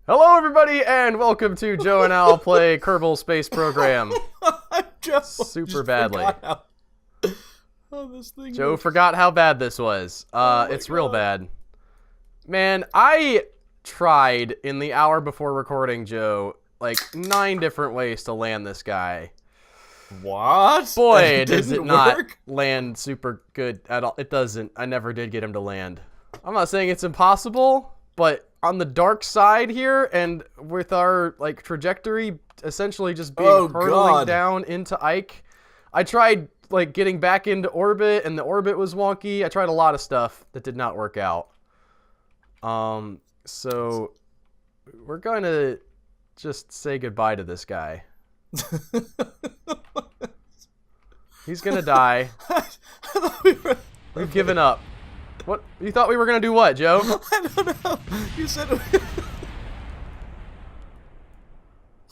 Hello, everybody, and welcome to Joe and Al play Kerbal Space Program. Super badly. Joe forgot how bad this was. It's real bad. Man, I tried in the hour before recording, Joe, like 9 different ways to land this guy. What? Boy, does it not land super good at all. It doesn't. I never did get him to land. I'm not saying it's impossible, but on the dark side here, and with our like trajectory essentially just being hurtling down into Ike, I tried like getting back into orbit, and the orbit was wonky. I tried a lot of stuff that did not work out. So we're going to just say goodbye to this guy. He's gonna die. We've given up. What? You thought we were gonna do what, Joe? I don't know. You said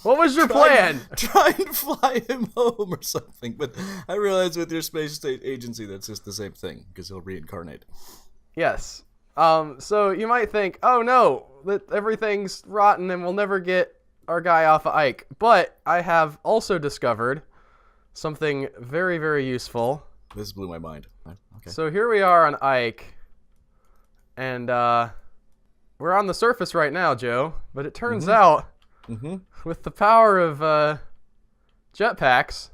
what was your plan? Try and fly him home or something. But I realize with your space state agency, that's just the same thing because he'll reincarnate. Yes. So you might think, oh no, that everything's rotten and we'll never get our guy off of Ike. But I have also discovered something very, very useful. This blew my mind. Okay. So here we are on Ike. And we're on the surface right now, Joe. But it turns out, with the power of jetpacks,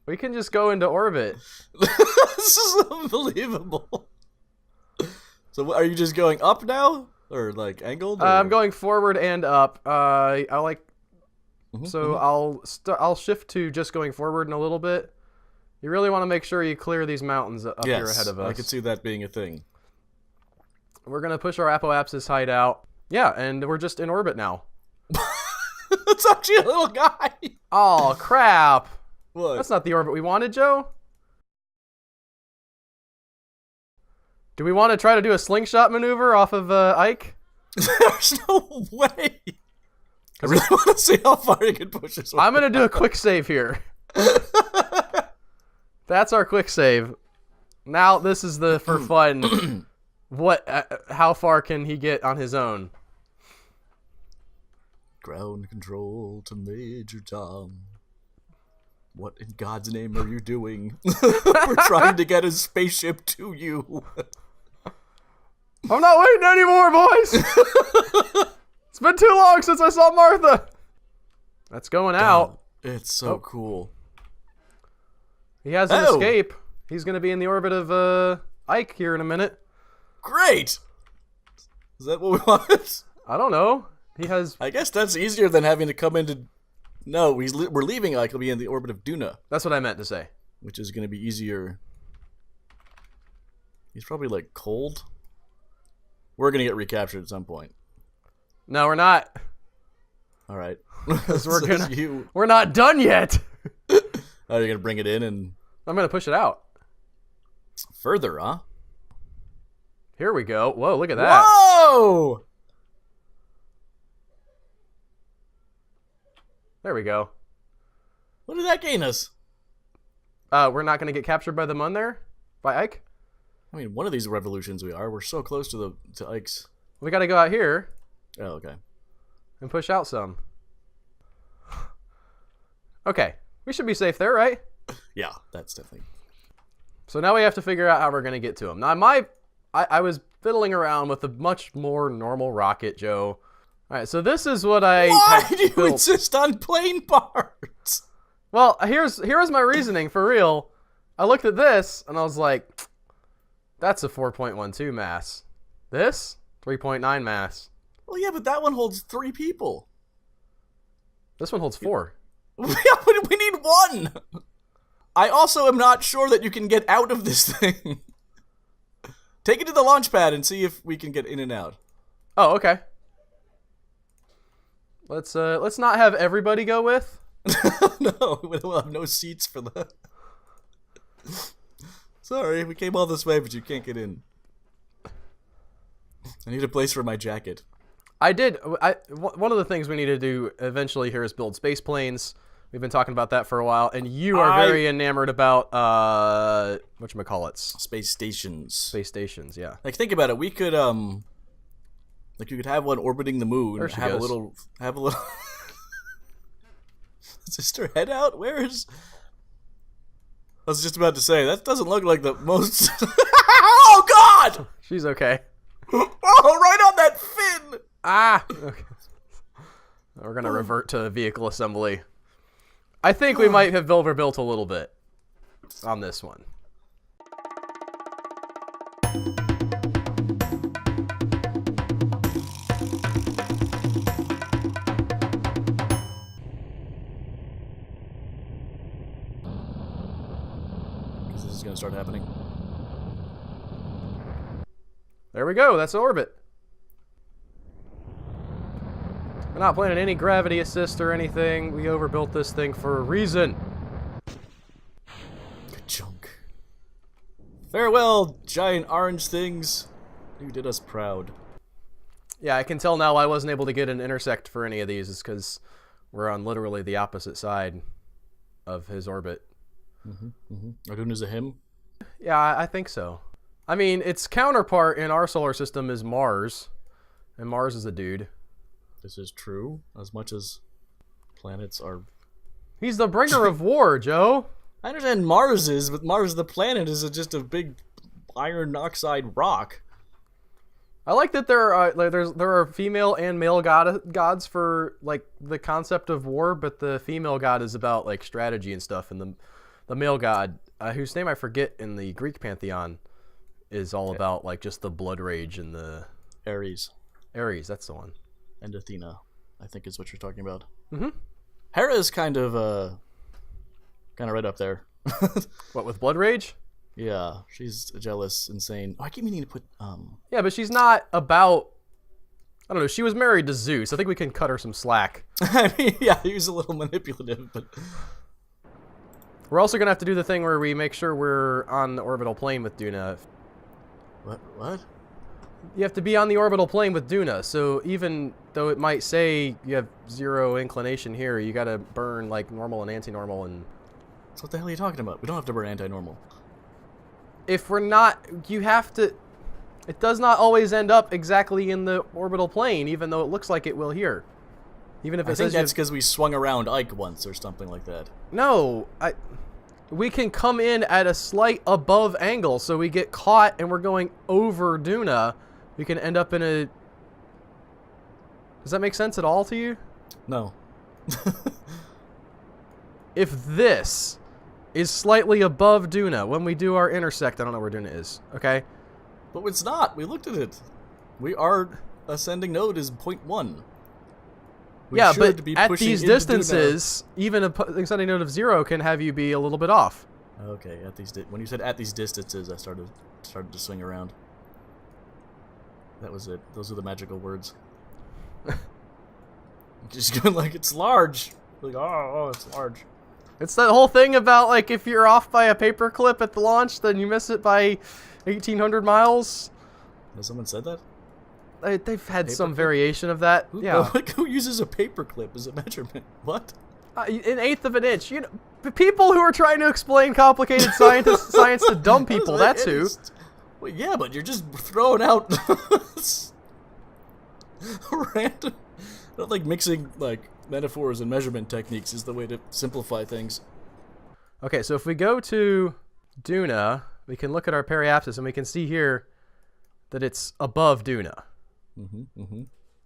we can just go into orbit. This is unbelievable. So are you just going up now? Or like angled? Or? I'm going forward and up. I like... So I'll shift to just going forward in a little bit. You really want to make sure you clear these mountains up here ahead of us. I could see that being a thing. We're going to push our Apoapsis hideout. Yeah, and we're just in orbit now. It's actually a little guy. Oh, crap. What? That's not the orbit we wanted, Joe. Do we want to try to do a slingshot maneuver off of Ike? There's no way. I really want to see how far you can push this one. I'm going to do a quick save here. That's our quick save. Now this is the for fun. How far can he get on his own? Ground control to Major Tom. What in God's name are you doing? We're trying to get a spaceship to you. I'm not waiting anymore, boys. It's been too long since I saw Martha. That's going out. It's so cool. He has an escape. He's going to be in the orbit of Ike here in a minute. Great. Is that what we want? I don't know. He has... I guess that's easier than having to come into... No, we're leaving Ike. He'll be in the orbit of Duna. That's what I meant to say. Which is going to be easier. He's probably like cold. We're going to get recaptured at some point. No, we're not. All right. Because we're not done yet. Oh, you're going to bring it in and... I'm going to push it out. Further, huh? Here we go. Whoa, look at that. Whoa! There we go. What did that gain us? We're not going to get captured by the Mun there? By Ike? I mean, one of these revolutions we are. We're so close to Ike's. We got to go out here. Oh, okay. And push out some. Okay. We should be safe there, right? Yeah, that's definitely... So now we have to figure out how we're going to get to him. Now, I was fiddling around with a much more normal rocket, Joe. All right, so this is what Why do you insist on plane parts? Well, here's my reasoning, for real. I looked at this, and I was like, that's a 4.12 mass. This? 3.9 mass. Well, yeah, but that one holds 3 people. This one holds 4. Yeah, but we need 1. I also am not sure that you can get out of this thing. Take it to the launch pad and see if we can get in and out. Oh, okay. Let's not have everybody go with. No, we'll have no seats for that. Sorry, we came all this way, but you can't get in. I need a place for my jacket. One of the things we need to do eventually here is build space planes. We've been talking about that for a while, and you are very enamored about whatchamacallits? Space stations. Space stations, yeah. Like, think about it. We could Like you could have one orbiting the moon, There she have goes. a little. Is just her head out? Where is? I was just about to say that doesn't look like the most. Oh God! She's okay. Oh, right on that fin. Ah. Okay. We're gonna revert to vehicle assembly. I think we might have overbuilt a little bit on this one. Because this is gonna start happening. There we go. That's orbit. We're not planning any gravity assist or anything. We overbuilt this thing for a reason. Good chunk. Farewell, giant orange things. You did us proud. Yeah, I can tell now I wasn't able to get an intersect for any of these. Is because we're on literally the opposite side of his orbit. Arduino's a him? Yeah, I think so. I mean, its counterpart in our solar system is Mars. And Mars is a dude. This is true, as much as planets are... He's the bringer of war, Joe. I understand Mars is, but Mars, the planet, is just a big iron oxide rock. I like that there are female and male gods for like the concept of war, but the female god is about like strategy and stuff, and the male god, whose name I forget in the Greek pantheon, is all about like just the blood rage and the Ares. Ares, that's the one. And Athena, I think is what you're talking about. Mm-hmm. Hera is kind of right up there. What, with blood rage? Yeah, she's jealous, insane. Oh, I keep meaning to put Yeah, but she's not about. I don't know. She was married to Zeus. I think we can cut her some slack. I mean, yeah, he was a little manipulative, but We're also gonna have to do the thing where we make sure we're on the orbital plane with Duna. what? You have to be on the orbital plane with Duna, so even though it might say you have 0 inclination here, you gotta burn like normal and anti-normal, and So what the hell are you talking about? We don't have to burn anti-normal. if we're not, you have to, it does not always end up exactly in the orbital plane, even though it looks like it will here. Even if it I think says that's because we swung around Ike once or something like that. no, we can come in at a slight above angle, so we get caught and we're going over Duna. We can end up in a... Does that make sense at all to you? No. If this is slightly above Duna when we do our intersect, I don't know where Duna is, okay? But it's not. We looked at it. Our ascending node is 0.1. Yeah, but at these distances, even an ascending node of 0 can have you be a little bit off. Okay, when you said at these distances, I started to swing around. That was it. Those are the magical words. Just going like, it's large. Like, oh, it's large. It's that whole thing about, like, if you're off by a paperclip at the launch, then you miss it by 1,800 miles. Has someone said that? They've had some variation of that. Yeah. Like, who uses a paperclip as a measurement? What? An eighth of an inch. You know, people who are trying to explain complicated science to dumb people, that's who. Well, yeah, but you're just throwing out random... I don't think mixing, like, metaphors and measurement techniques is the way to simplify things. Okay, so if we go to Duna, we can look at our periapsis and we can see here that it's above Duna.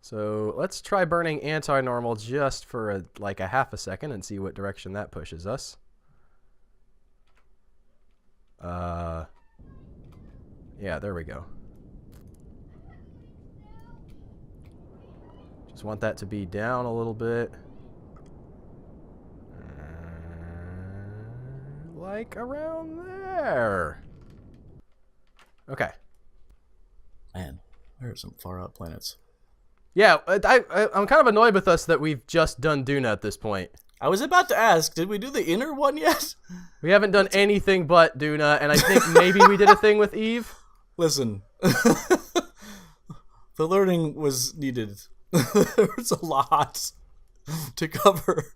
So let's try burning anti-normal just for like a half a second and see what direction that pushes us. Yeah, there we go. Just want that to be down a little bit. Like around there. Okay. Man, there are some far out planets. Yeah, I'm kind of annoyed with us that we've just done Duna at this point. I was about to ask, did we do the inner one yet? We haven't done anything but Duna, and I think maybe we did a thing with Eve. Listen, the learning was needed. There's a lot to cover.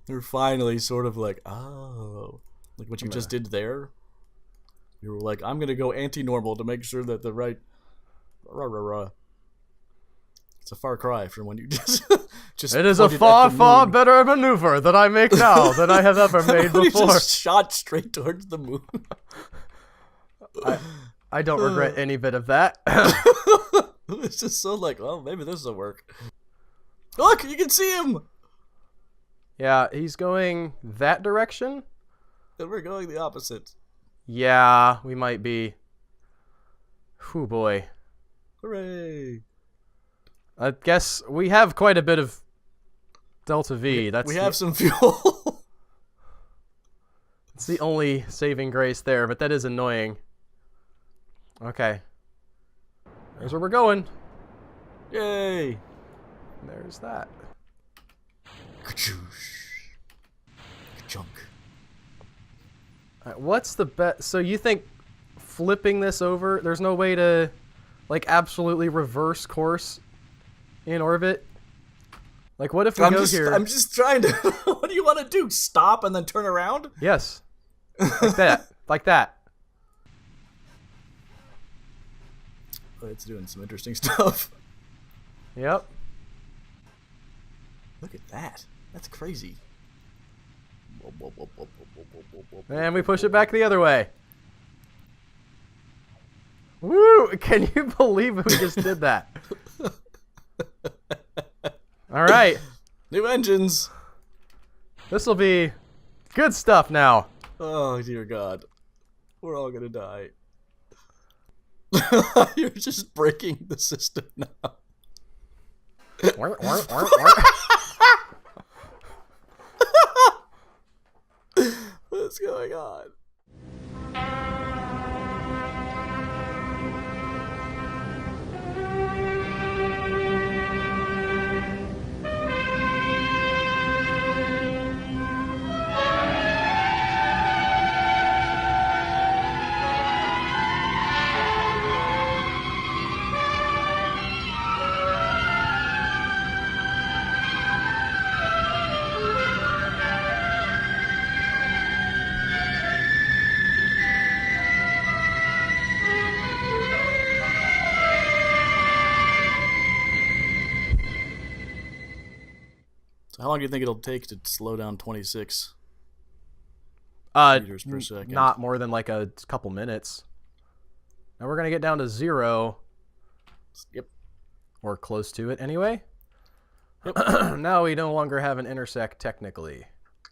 We're finally sort of like, oh, like what you just did there. You were like, I'm gonna go anti-normal to make sure that the right, a far cry from when you just It is a far, far better maneuver that I make now than I have ever made before. Just shot straight towards the moon. I don't regret any bit of that. It's just so like, well, maybe this will work. Look, you can see him! Yeah, he's going that direction? And we're going the opposite. Yeah, we might be. Whew, boy. Hooray! I guess we have quite a bit of Delta V. We have some fuel. It's the only saving grace there, but that is annoying. Okay. There's where we're going. Yay! There's that. Chunk. What's the best? So you think flipping this over, there's no way to like absolutely reverse course in orbit? Like what if we go here? I'm just trying to... What do you want to do? Stop and then turn around? Yes. Like that. Like that. Oh, it's doing some interesting stuff. Yep. Look at that. That's crazy. And we push it back the other way. Woo! Can you believe we just did that? All right. New engines. This will be good stuff now. Oh, dear God. We're all gonna die. You're just breaking the system now. What's going on? How long do you think it'll take to slow down 26 meters per second? Not more than like a couple minutes. Now we're gonna get down to 0. Yep. Or close to it anyway. Yep. Now we no longer have an intersect technically.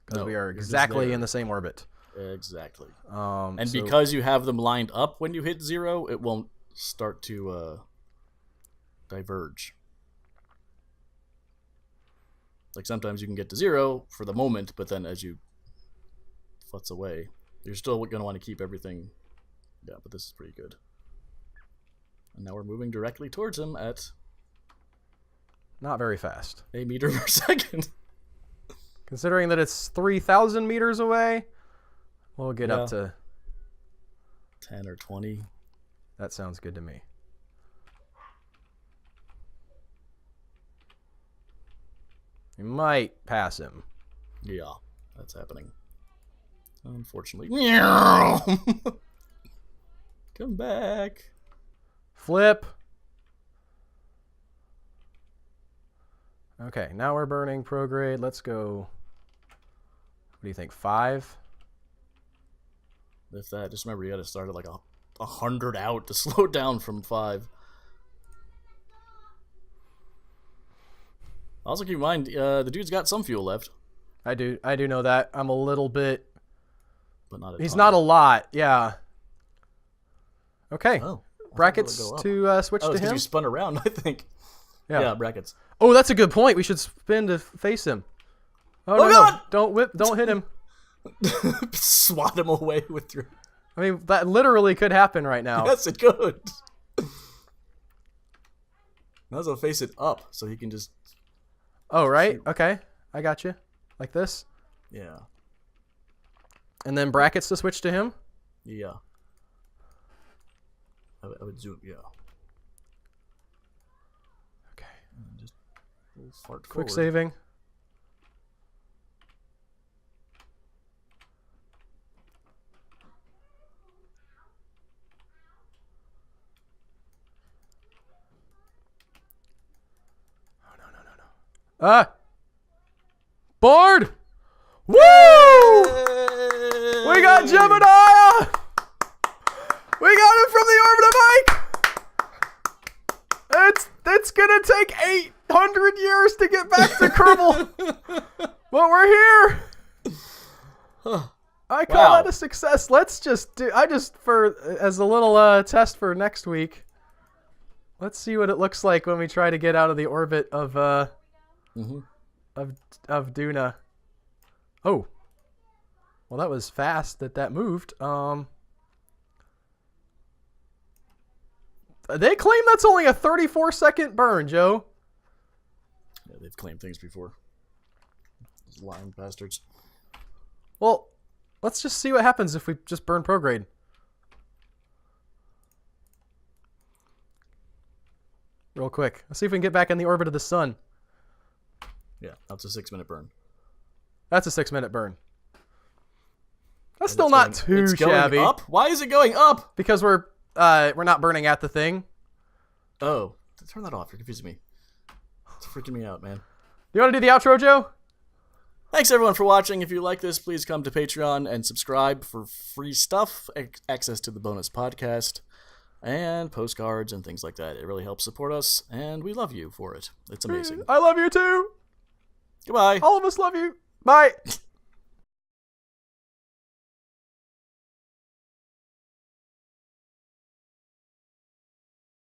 Because we are exactly in the same orbit. Exactly. And so, because you have them lined up when you hit 0, it won't start to diverge. Like sometimes you can get to 0 for the moment, but then as you futz away, you're still going to want to keep everything. Yeah, but this is pretty good. And now we're moving directly towards him at... Not very fast. A meter per second. Considering that it's 3,000 meters away, we'll get up to 10 or 20. That sounds good to me. We might pass him. Yeah, that's happening. Unfortunately. Come back. Flip. Okay, now we're burning prograde. Let's go. What do you think? 5? If that, just remember you got to start at like 100 out to slow down from 5. Also keep in mind, the dude's got some fuel left. I do know that. I'm a little bit... But not a He's ton. not a lot, yeah. Okay. Oh, brackets to switch to him? You spun around, I think. Yeah, brackets. Oh, that's a good point. We should spin to face him. Oh, no, God! No. Don't hit him. Swat him away with your... I mean, that literally could happen right now. Yes, it could. Might as well face it up so he can just... Oh, right? Okay. I got you. Like this? Yeah. And then brackets to switch to him? Yeah. I would zoom, yeah. Okay. And just fart Quick forward. saving. Board! Woo! We got Jebediah! We got him from the orbit of Ike! It's gonna take 800 years to get back to Kerbal, but we're here. I call that a success. Let's just do. As a little test for next week. Let's see what it looks like when we try to get out of the orbit of Duna. Oh, well, that was fast that moved. They claim that's only a 34-second burn, Joe. Yeah, they've claimed things before. Those lying bastards. Well, let's just see what happens if we just burn prograde. Real quick. Let's see if we can get back in the orbit of the sun. Yeah, that's a 6-minute burn. That's a 6-minute burn. That's still not too shabby. Going up? Why is it going up? Because we're not burning at the thing. Oh, turn that off. You're confusing me. It's freaking me out, man. You want to do the outro, Joe? Thanks, everyone, for watching. If you like this, please come to Patreon and subscribe for free stuff, access to the bonus podcast, and postcards and things like that. It really helps support us, and we love you for it. It's amazing. I love you, too. Goodbye. All of us love you. Bye.